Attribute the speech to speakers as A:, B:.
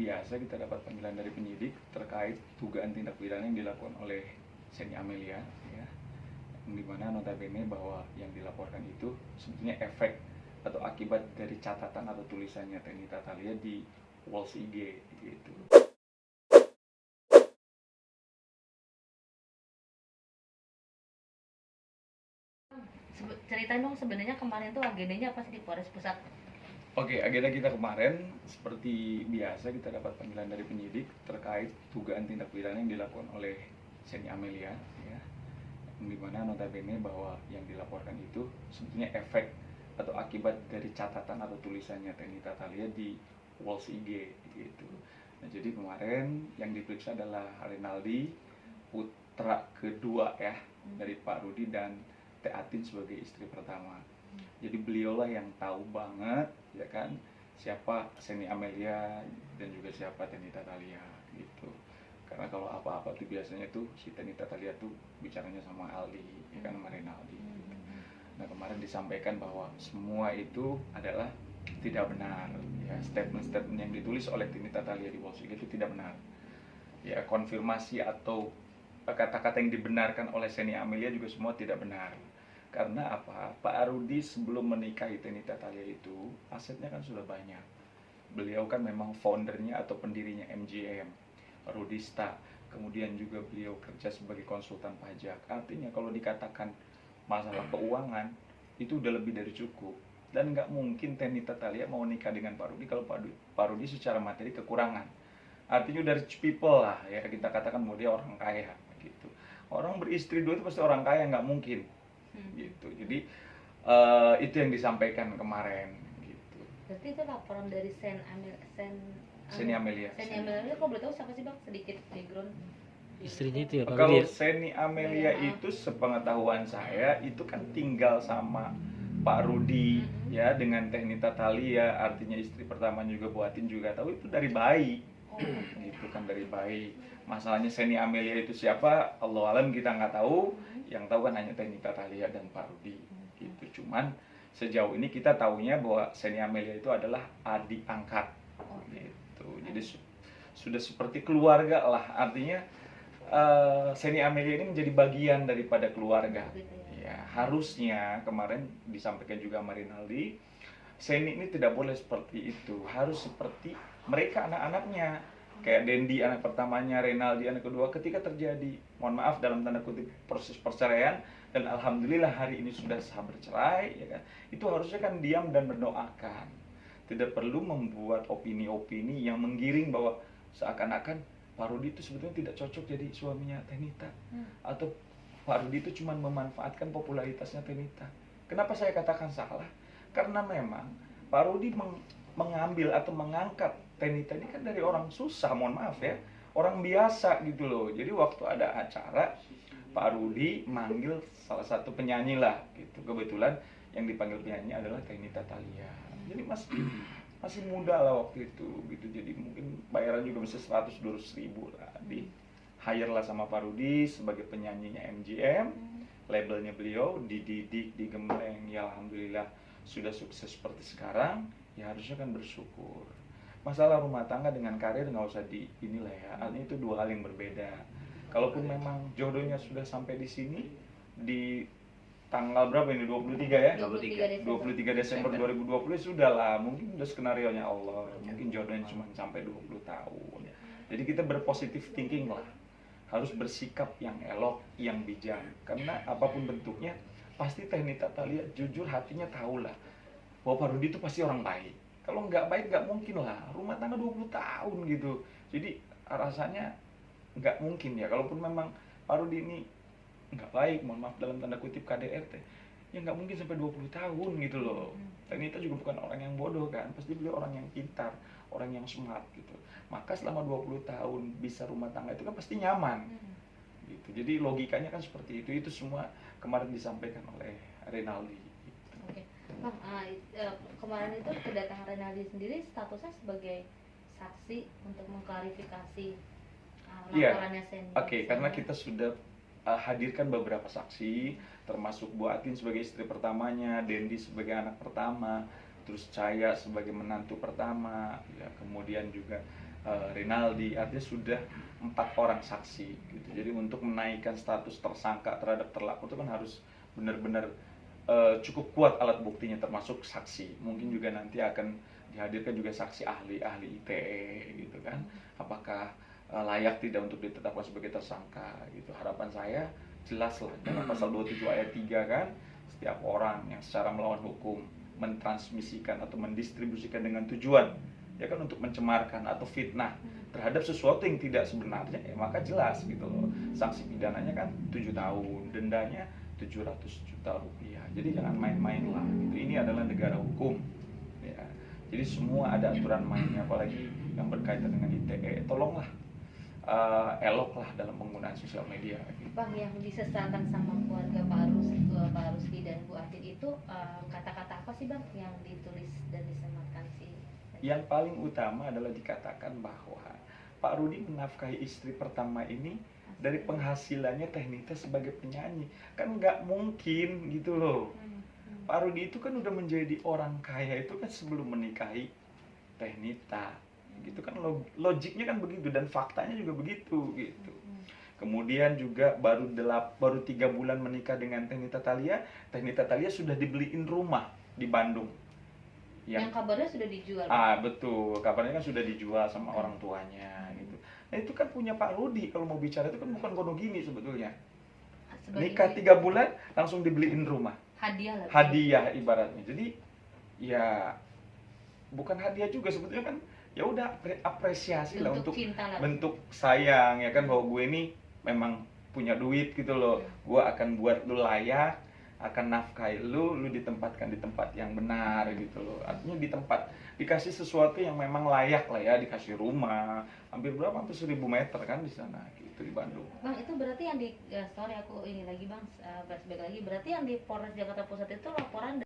A: biasa kita dapat panggilan dari penyidik terkait dugaan tindak pidana yang dilakukan oleh Seni Amelia, ya, yang dimana notabene bahwa yang dilaporkan itu sebetulnya efek atau akibat dari catatan atau tulisannya Tenny Tatalia di walls IG gitu.
B: Ceritain dong sebenarnya kemarin tuh agendanya apa sih di Polres Pusat?
A: Oke, agenda kita kemarin seperti biasa kita dapat panggilan dari penyidik terkait dugaan tindak pidana yang dilakukan oleh Seni Amelia, ya, yang dimana notabene bahwa yang dilaporkan itu sebetulnya efek atau akibat dari catatan atau tulisannya Tenny Tatalia di walls IG gitu. Nah, jadi kemarin yang diperiksa adalah Renaldi, putra kedua ya dari Pak Rudi, dan Teh Atin sebagai istri pertama. Jadi beliaulah yang tahu banget, ya kan, siapa Seni Amelia dan juga siapa Tenny Tatalia gitu. Karena kalau apa-apa tuh biasanya tuh si Tenny Tatalia tuh bicaranya sama Aldi, ya kan, sama Renaldi. Nah, kemarin disampaikan bahwa semua itu adalah tidak benar, ya, statement-statement yang ditulis oleh Tenny Tatalia di Walls itu tidak benar. Ya, konfirmasi atau kata-kata yang dibenarkan oleh Seni Amelia juga semua tidak benar. Karena apa? Pak Rudi sebelum menikahi Tenny Tatalia itu asetnya kan sudah banyak. Beliau kan memang foundernya atau pendirinya MGM, Rudista. Kemudian juga beliau kerja sebagai konsultan pajak. Artinya kalau dikatakan masalah keuangan itu udah lebih dari cukup. Dan nggak mungkin Tenny Tatalia mau nikah dengan Pak Rudi kalau Pak Rudi secara materi kekurangan. Artinya dari rich people lah, ya, kita katakan bahwa dia orang kaya gitu. Orang beristri dua itu pasti orang kaya, nggak mungkin gitu. Jadi itu yang disampaikan kemarin gitu.
B: Berarti itu laporan dari
A: Seni Amelia.
B: Seni Amelia, kok boleh tahu siapa sih Bang? Sedikit background.
C: Istrinya itu ya Pak
A: Kalau
C: Rudi?
A: Seni Amelia itu sepengetahuan saya itu kan tinggal sama Pak Rudi, ya, dengan Tenny Tatalia, artinya istri pertama juga Bu Atin juga tahu itu dari bayi. Gitu kan, dari bayi. Masalahnya Seni Amelia itu siapa, Allah alam, kita nggak tahu. Yang tahu kan hanya Tenny Tatalia dan Pak Rudi gitu. Cuman sejauh ini kita tahunya bahwa Seni Amelia itu adalah adik angkat gitu. Jadi sudah seperti keluarga lah. Artinya Seni Amelia ini menjadi bagian daripada keluarga. Ya, harusnya kemarin disampaikan juga sama Rinaldi, Seni ini tidak boleh seperti itu. Harus seperti mereka anak-anaknya. Kayak Dendi anak pertamanya, Renaldi anak kedua, ketika terjadi, mohon maaf dalam tanda kutip, proses perceraian, dan alhamdulillah hari ini sudah sah bercerai, ya kan, itu harusnya kan diam dan mendoakan. Tidak perlu membuat opini-opini yang menggiring bahwa seakan-akan Pak Rudi itu sebetulnya tidak cocok jadi suaminya Tenita, atau Pak Rudi itu cuma memanfaatkan popularitasnya Tenita. Kenapa saya katakan salah? Karena memang Pak Rudi mengambil atau mengangkat Tenita ini kan dari orang susah, mohon maaf ya, orang biasa gitu loh. Jadi waktu ada acara, Pak Rudi manggil salah satu penyanyi lah gitu. Kebetulan yang dipanggil penyanyi adalah Tenny Tatalia. Jadi masih muda lah waktu itu gitu. Jadi mungkin bayaran juga bisa 100-200 ribu lah. Di hire lah sama Pak Rudi sebagai penyanyinya MGM. Labelnya beliau dididik, digembleng, ya alhamdulillah sudah sukses seperti sekarang. Ya harusnya kan bersyukur. Masalah rumah tangga dengan karir nggak usah di inilah ya, artinya itu dua hal yang berbeda. Kalaupun memang jodohnya sudah sampai di sini, di tanggal berapa ini, 23 ya? 23 Desember 2020 sudah lah, mungkin udah skenario nya Allah, mungkin jodohnya cuma sampai 20 tahun. Jadi kita berpositif thinking lah, harus bersikap yang elok, yang bijak, karena apapun bentuknya pasti Tenny Tatalia jujur hatinya tahu lah bahwa Pak Rudi itu pasti orang baik. Kalau nggak baik nggak mungkin lah, rumah tangga 20 tahun gitu. Jadi rasanya nggak mungkin ya, kalaupun memang Pak Rudi ini nggak baik, mohon maaf dalam tanda kutip KDRT, ya nggak mungkin sampai 20 tahun gitu loh. Dan itu juga bukan orang yang bodoh kan, pasti beliau orang yang pintar, orang yang smart gitu. Maka selama 20 tahun bisa rumah tangga itu kan pasti nyaman gitu. Jadi logikanya kan seperti itu semua kemarin disampaikan oleh Renaldi.
B: Bang, kemarin itu kedatangan Renaldi sendiri statusnya sebagai saksi untuk mengklarifikasi laporannya Seni.
A: Oke, karena kita sudah hadirkan beberapa saksi, termasuk Bu Atin sebagai istri pertamanya, Dendi sebagai anak pertama, terus Caya sebagai menantu pertama, ya, kemudian juga Rinaldi, artinya sudah 4 orang saksi gitu. Jadi untuk menaikkan status tersangka terhadap terlapor itu kan harus benar-benar cukup kuat alat buktinya, termasuk saksi. Mungkin juga nanti akan dihadirkan juga saksi ahli ITE gitu kan, apakah layak tidak untuk ditetapkan sebagai tersangka gitu. Harapan saya jelas lah, dalam pasal 27 ayat 3 kan, setiap orang yang secara melawan hukum mentransmisikan atau mendistribusikan dengan tujuan ya kan untuk mencemarkan atau fitnah terhadap sesuatu yang tidak sebenarnya, ya maka jelas gitu loh, sanksi pidananya kan 7 tahun, dendanya 700 juta rupiah. Jadi jangan main-main lah gitu. Ini adalah negara hukum ya. Jadi semua ada aturan mainnya, apalagi yang berkaitan dengan ITE. Tolonglah eloklah dalam penggunaan sosial media gitu.
B: Bang, yang disesalkan sama keluarga Pak Rusdi dan Bu Atin itu kata-kata apa sih Bang yang ditulis dan disematkan sih?
A: Yang paling utama adalah dikatakan bahwa Pak Rudi menafkahi istri pertama ini dari penghasilannya Teh Nita sebagai penyanyi. Kan nggak mungkin gitu loh. Pak Rudi itu kan udah menjadi orang kaya itu kan sebelum menikahi Teh Nita. Gitu kan, logiknya kan begitu, dan faktanya juga begitu gitu. Kemudian juga baru 3 bulan menikah dengan Teh Nita Thalia sudah dibeliin rumah di Bandung.
B: Yang kabarnya sudah dijual.
A: Betul, kabarnya kan sudah dijual sama orang tuanya gitu. Nah itu kan punya Pak Rudi, kalau mau bicara itu kan bukan gono gini sebetulnya. Nikah 3 bulan langsung dibeliin rumah.
B: Hadiah lah.
A: Hadiah ibaratnya. Jadi ya bukan hadiah juga sebetulnya kan, ya udah apresiasi lah untuk bentuk sayang ya kan, bahwa gue ini memang punya duit gitu loh. Gue akan buat lu layak, akan nafkahi lu ditempatkan di tempat yang benar gitu loh. Artinya dikasih sesuatu yang memang layak lah ya, dikasih rumah hampir 1000 meter kan di sana gitu di Bandung.
B: Bang, itu berarti yang di sorry aku ini lagi Bang, flashback lagi, berarti yang di Polres Jakarta Pusat itu laporan